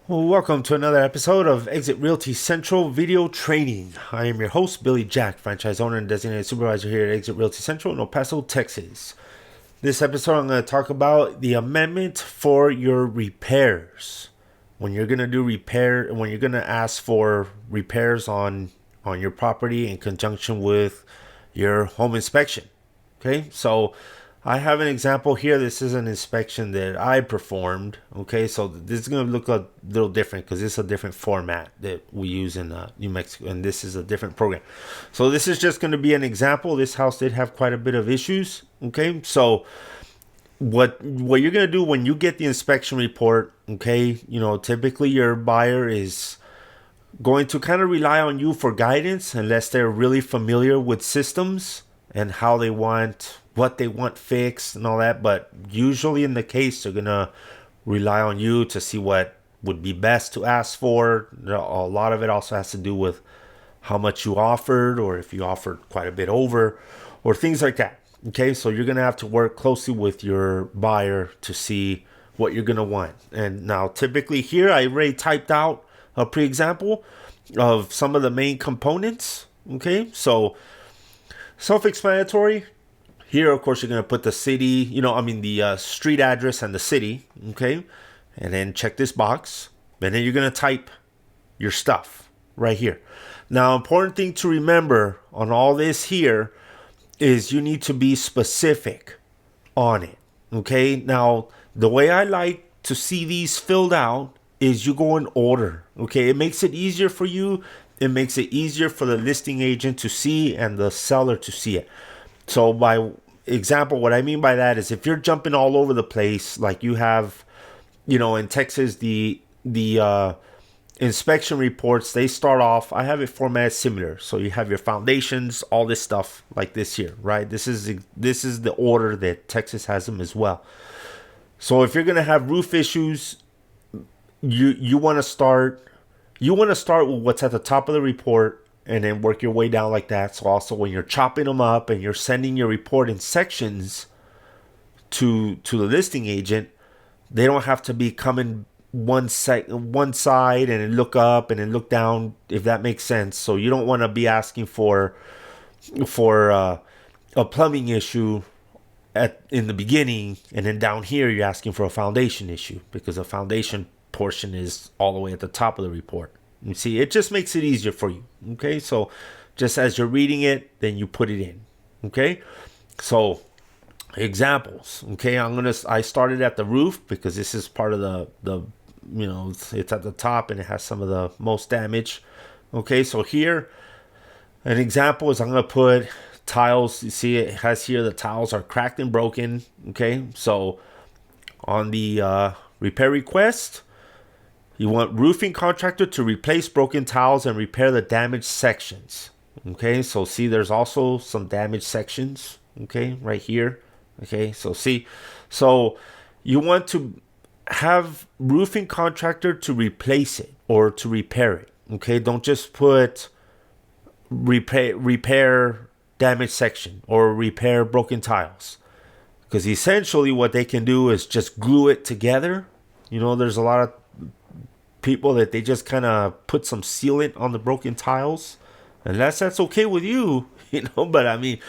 Well, welcome to another episode of Exit Realty Central Video Training. I am your host, Billy Jack, franchise owner and designated supervisor here at Exit Realty Central in El Paso, Texas. This episode, I'm going to talk about the amendment for your repairs. When you're going to do when you're going to ask for repairs on your property in conjunction with your home inspection. Okay, so I have an example here. This is an inspection that I performed. Okay, so this is going to look a little different because it's a different format that we use in New Mexico, and this is a different program. So this is just going to be an example. This house did have quite a bit of issues. Okay, so what you're going to do when you get the inspection report, okay, typically your buyer is going to kind of rely on you for guidance unless they're really familiar with systems and what they want fixed and all that. But usually in the case, they're going to rely on you to see what would be best to ask for. A lot of it also has to do with how much you offered, or if you offered quite a bit over, or things like that. Okay, so you're going to have to work closely with your buyer to see what you're going to want. And now typically here, I already typed out a pre-example of some of the main components. Okay, so self-explanatory. Here, of course, you're going to put the city, the street address and the city, okay? And then check this box. And then you're going to type your stuff right here. Now, important thing to remember on all this here is you need to be specific on it, okay? Now, the way I like to see these filled out is you go in order, okay? It makes it easier for you. It makes it easier for the listing agent to see and the seller to see it. So by example, what I mean by that is if you're jumping all over the place, like you have, in Texas, the inspection reports, they start off, I have it formatted similar. So you have your foundations, all this stuff like this here, right? This is the order that Texas has them as well. So if you're going to have roof issues, you want to start with what's at the top of the report and then work your way down like that. So also when you're chopping them up and you're sending your report in sections to the listing agent, they don't have to be coming one side and then look up and then look down, if that makes sense. So you don't want to be asking for a plumbing issue in the beginning, and then down here you're asking for a foundation issue because the foundation portion is all the way at the top of the report. You see, it just makes it easier for you. Okay, so just as you're reading it, then you put it in. Okay, so examples. Okay, I started at the roof because this is part of the it's at the top and it has some of the most damage. Okay, so here an example is I'm gonna put tiles. You see, it has here the tiles are cracked and broken. Okay, so on the repair request, you want roofing contractor to replace broken tiles and repair the damaged sections. Okay, so see, there's also some damaged sections. Okay, right here. Okay, so see, so you want to have roofing contractor to replace it or to repair it. Okay, don't just put repair damaged section or repair broken tiles, because essentially what they can do is just glue it together. There's a lot of people that they just kind of put some sealant on the broken tiles, and that's okay with you, but I mean,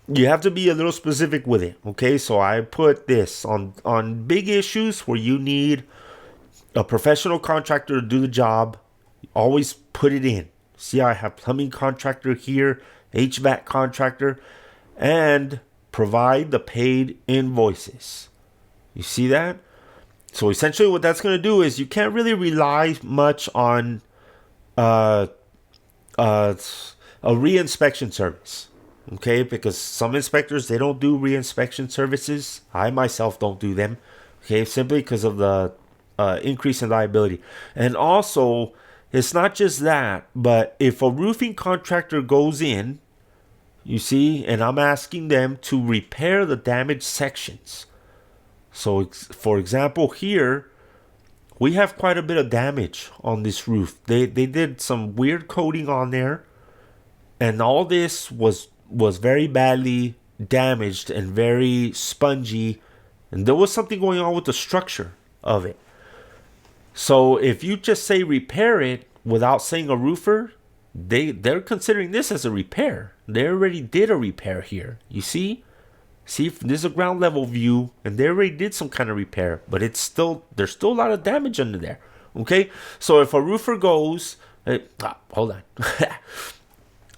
you have to be a little specific with it. Okay, so I put this on big issues where you need a professional contractor to do the job. Always put it in. See, I have plumbing contractor here, HVAC contractor, and provide the paid invoices. You see that? So essentially what that's going to do is you can't really rely much on a re-inspection service. Okay, because some inspectors, they don't do re-inspection services. I myself don't do them. Okay, simply because of the increase in liability. And also, it's not just that, but if a roofing contractor goes in, you see, and I'm asking them to repair the damaged sections. So, for example, here, we have quite a bit of damage on this roof. They did some weird coating on there, and all this was very badly damaged and very spongy, and there was something going on with the structure of it. So if you just say repair it without saying a roofer, they're considering this as a repair. They already did a repair here. You see? See, this is a ground level view, and they already did some kind of repair, but there's still a lot of damage under there. Okay, so if a roofer goes, hold on.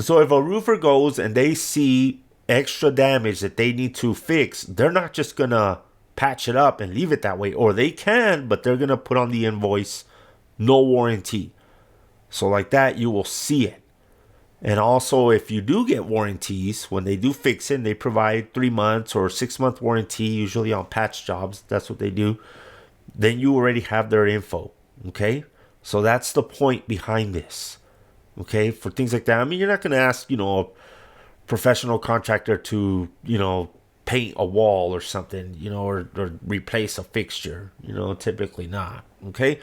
So if a roofer goes and they see extra damage that they need to fix, they're not just gonna patch it up and leave it that way, or they can, but they're gonna put on the invoice no warranty. So like that, you will see it. And also, if you do get warranties, when they do fix it, they provide 3 months or 6 month warranty, usually on patch jobs. That's what they do. Then you already have their info. Okay. So that's the point behind this. Okay. For things like that. I mean, you're not going to ask, a professional contractor to, paint a wall or something, or replace a fixture, typically not. Okay.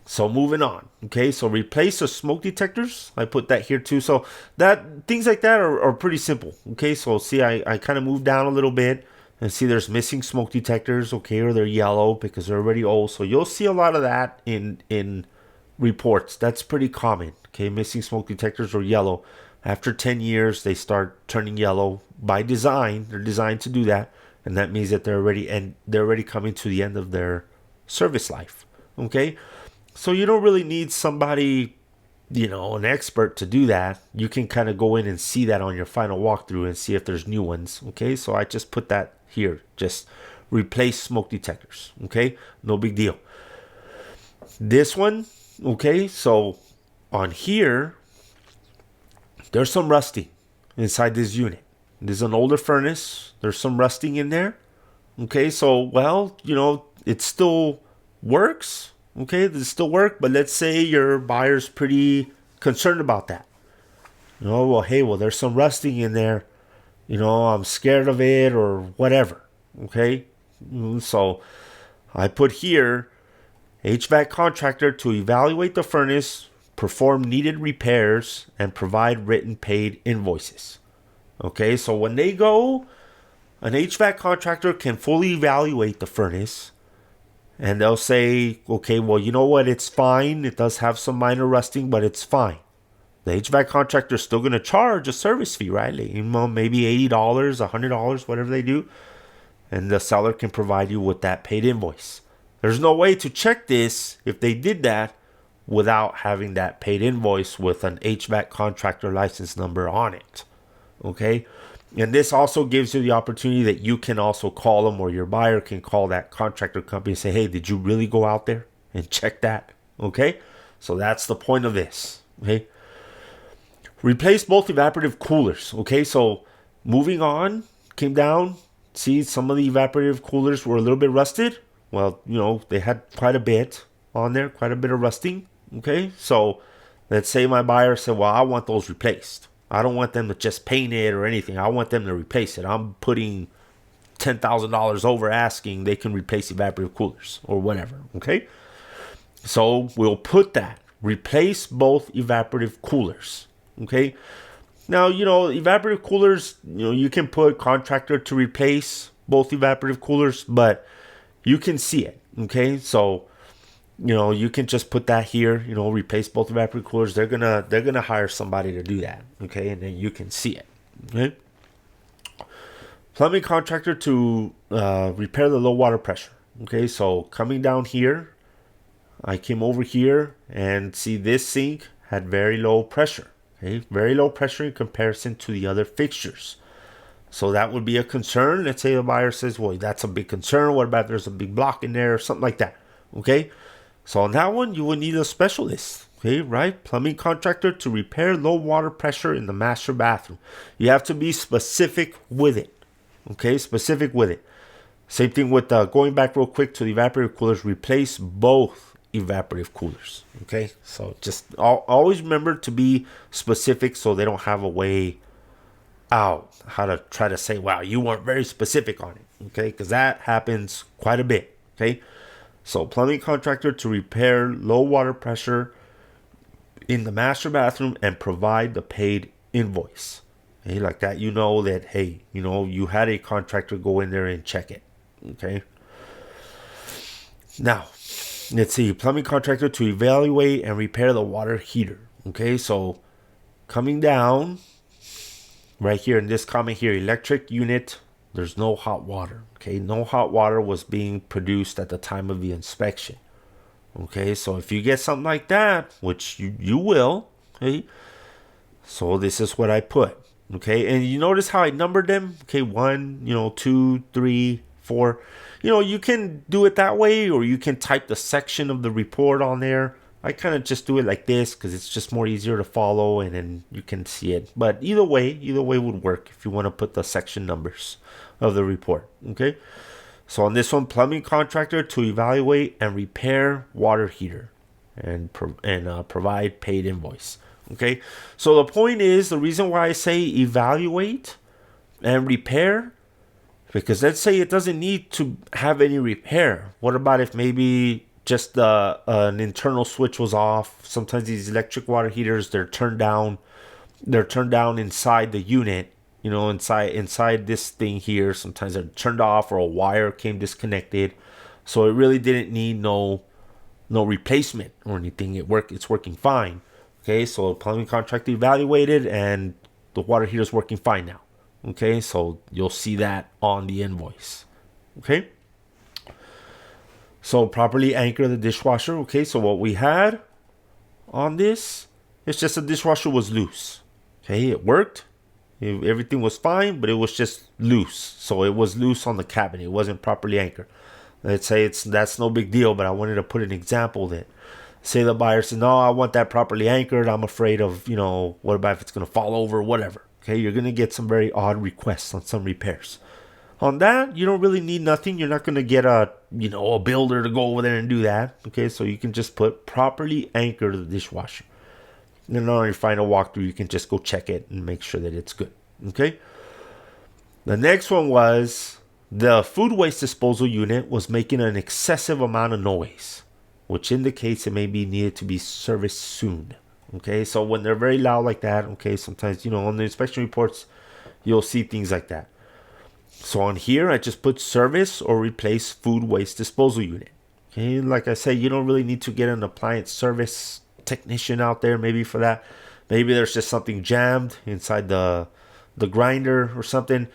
So moving on. Okay, so replace the smoke detectors. I put that here too. So that things like that are pretty simple. Okay, so see, I kind of moved down a little bit and see there's missing smoke detectors. Okay, or they're yellow because they're already old. So you'll see a lot of that in reports. That's pretty common. Okay, missing smoke detectors or yellow. After 10 years, they start turning yellow by design. They're designed to do that, and that means that they're already coming to the end of their service life. Okay. So you don't really need somebody, an expert to do that. You can kind of go in and see that on your final walkthrough and see if there's new ones. Okay, so I just put that here. Just replace smoke detectors. Okay, no big deal. This one, okay, so on here, there's some rusting inside this unit. This is an older furnace. There's some rusting in there. Okay, so, well, it still works. Okay, this still work, but let's say your buyer's pretty concerned about that. There's some rusting in there. I'm scared of it or whatever. Okay, so I put here HVAC contractor to evaluate the furnace, perform needed repairs, and provide written paid invoices. Okay, so when they go, an HVAC contractor can fully evaluate the furnace. And they'll say, okay, well, you know what? It's fine. It does have some minor rusting, but it's fine. The HVAC contractor is still going to charge a service fee, right? Maybe $80, $100, whatever they do. And the seller can provide you with that paid invoice. There's no way to check this if they did that without having that paid invoice with an HVAC contractor license number on it. Okay? And this also gives you the opportunity that you can also call them, or your buyer can call that contractor company and say, hey, did you really go out there and check that? Okay. So that's the point of this. Okay. Replace both evaporative coolers. Okay. So moving on, came down. See, some of the evaporative coolers were a little bit rusted. Well, they had quite a bit on there, quite a bit of rusting. Okay. So let's say my buyer said, well, I want those replaced. I don't want them to just paint it or anything. I want them to replace it. I'm putting $10,000 over asking. They can replace evaporative coolers or whatever. Okay. So we'll put that. Replace both evaporative coolers. Okay. Now, evaporative coolers, you can put contractor to replace both evaporative coolers, but you can see it. Okay. So, you can just put that here, replace both evaporative coolers. They're gonna hire somebody to do that. Okay, and then you can see it. Okay. Plumbing contractor to repair the low water pressure. Okay, so coming down here, I came over here and see this sink had very low pressure. Okay, very low pressure in comparison to the other fixtures. So that would be a concern. Let's say the buyer says, well, that's a big concern. What about there's a big block in there or something like that? Okay. So on that one, you would need a specialist, okay, right? Plumbing contractor to repair low water pressure in the master bathroom. You have to be specific with it, okay? Specific with it. Same thing with going back real quick to the evaporative coolers. Replace both evaporative coolers, okay? So just always remember to be specific so they don't have a way out how to try to say, wow, you weren't very specific on it, okay? Because that happens quite a bit, okay? So plumbing contractor to repair low water pressure in the master bathroom and provide the paid invoice. Okay, like that, that, hey, you had a contractor go in there and check it. Okay. Now, let's see, plumbing contractor to evaluate and repair the water heater. Okay, so coming down right here in this comment here, electric unit, there's no hot water. Okay, no hot water was being produced at the time of the inspection. Okay, so if you get something like that, which you will, okay, so this is what I put. Okay, and you notice how I numbered them? Okay, 1, 2, 3, 4. You can do it that way, or you can type the section of the report on there. I kind of just do it like this because it's just more easier to follow, and then you can see it. But either way would work if you want to put the section numbers of the report. Okay, so on this one, plumbing contractor to evaluate and repair water heater and provide paid invoice. Okay, so the point is, the reason why I say evaluate and repair, because let's say it doesn't need to have any repair. What about if maybe just an internal switch was off? Sometimes these electric water heaters, they're turned down inside the unit, inside this thing here. Sometimes they're turned off, or a wire came disconnected, so it really didn't need no replacement or anything. It's working fine. Okay, so plumbing contractor evaluated and the water heater is working fine now. Okay, so you'll see that on the invoice. Okay, so properly anchor the dishwasher. Okay, so what we had on this, it's just the dishwasher was loose. Okay, it worked. Everything was fine, but it was just loose. So it was loose on the cabinet. It wasn't properly anchored. Let's say that's no big deal, but I wanted to put an example that, say the buyer says, no, I want that properly anchored. I'm afraid of, what about if it's going to fall over, whatever. Okay, you're going to get some very odd requests on some repairs. On that, you don't really need nothing. You're not going to get a builder to go over there and do that. Okay, so you can just put properly anchor the dishwasher. And then on your final walkthrough, you can just go check it and make sure that it's good. Okay. The next one was the food waste disposal unit was making an excessive amount of noise, which indicates it may be needed to be serviced soon. Okay, so when they're very loud like that, okay, sometimes, on the inspection reports, you'll see things like that. So on here, I just put service or replace food waste disposal unit. Okay, like I said, you don't really need to get an appliance service technician out there maybe for that. Maybe there's just something jammed inside the grinder or something.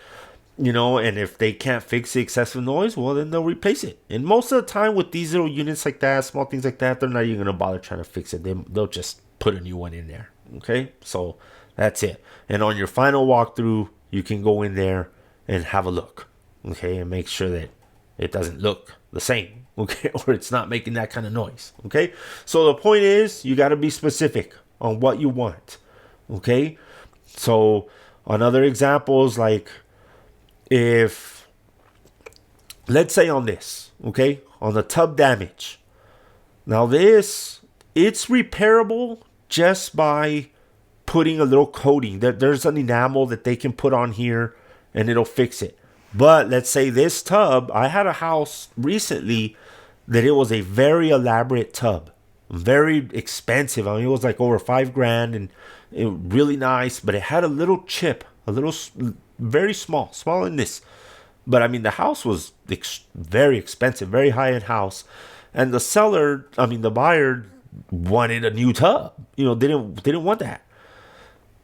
And if they can't fix the excessive noise, well, then they'll replace it. And most of the time with these little units like that, small things like that, they're not even going to bother trying to fix it. They'll just put a new one in there. Okay, so that's it. And on your final walkthrough, you can go in there and have a look. Okay, and make sure that it doesn't look the same. Okay, or it's not making that kind of noise. Okay, so the point is, you got to be specific on what you want. Okay, so on other examples, like, if, let's say on this, okay, on the tub damage. Now this, it's repairable just by putting a little coating. There's an enamel that they can put on here and it'll fix it. But let's say this tub, I had a house recently that it was a very elaborate tub, very expensive. I mean, it was like over $5,000 and it really nice, but it had a little chip, very small, smaller than this. But I mean, the house was very expensive, very high-end house. And the buyer wanted a new tub. Didn't want that.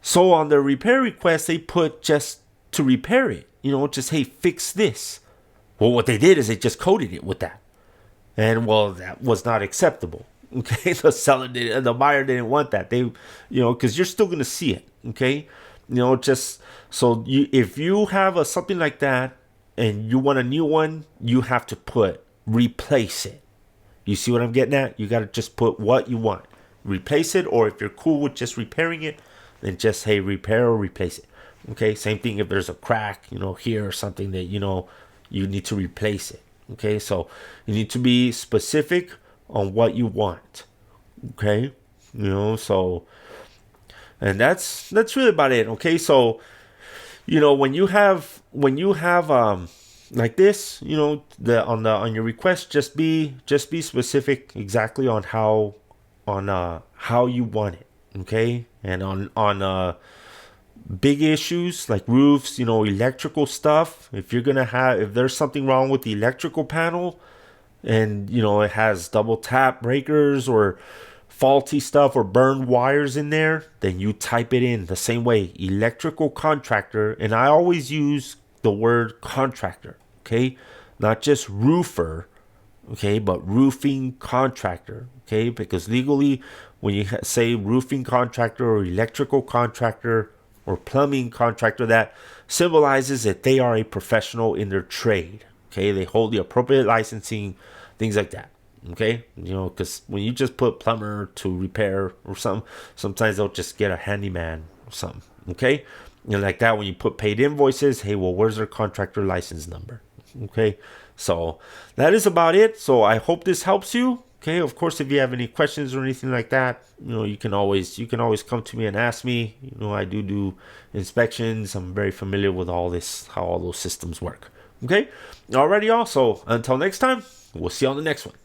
So on the repair request, they put just to repair it. Just, hey, fix this. Well, what they did is they just coated it with that. And, well, that was not acceptable. Okay, the buyer didn't want that. They, because you're still going to see it. Okay, just so if you have something like that and you want a new one, you have to put replace it. You see what I'm getting at? You got to just put what you want, replace it, or if you're cool with just repairing it, then just, hey, repair or replace it. Okay, same thing if there's a crack, here or something that you need to replace it. Okay, so you need to be specific on what you want. Okay, so, and that's really about it. Okay, so when you have like this, on your request, just be specific exactly on how you want it. Okay, and on big issues like roofs, electrical stuff, if there's something wrong with the electrical panel, and it has double tap breakers or faulty stuff or burned wires in there, then you type it in the same way, electrical contractor. And I always use the word contractor, okay? Not just roofer, okay, but roofing contractor, okay? Because legally, when you say roofing contractor or electrical contractor or plumbing contractor, that symbolizes that they are a professional in their trade, okay? They hold the appropriate licensing, things like that. Okay, because when you just put plumber to repair or something, sometimes they'll just get a handyman or something. Okay, like that when you put paid invoices, hey, well, where's their contractor license number? Okay, so that is about it. So I hope this helps you. Okay, of course, if you have any questions or anything like that, you can always come to me and ask me. I do inspections. I'm very familiar with all this, how all those systems work. Okay, alrighty, y'all. So until next time, we'll see you on the next one.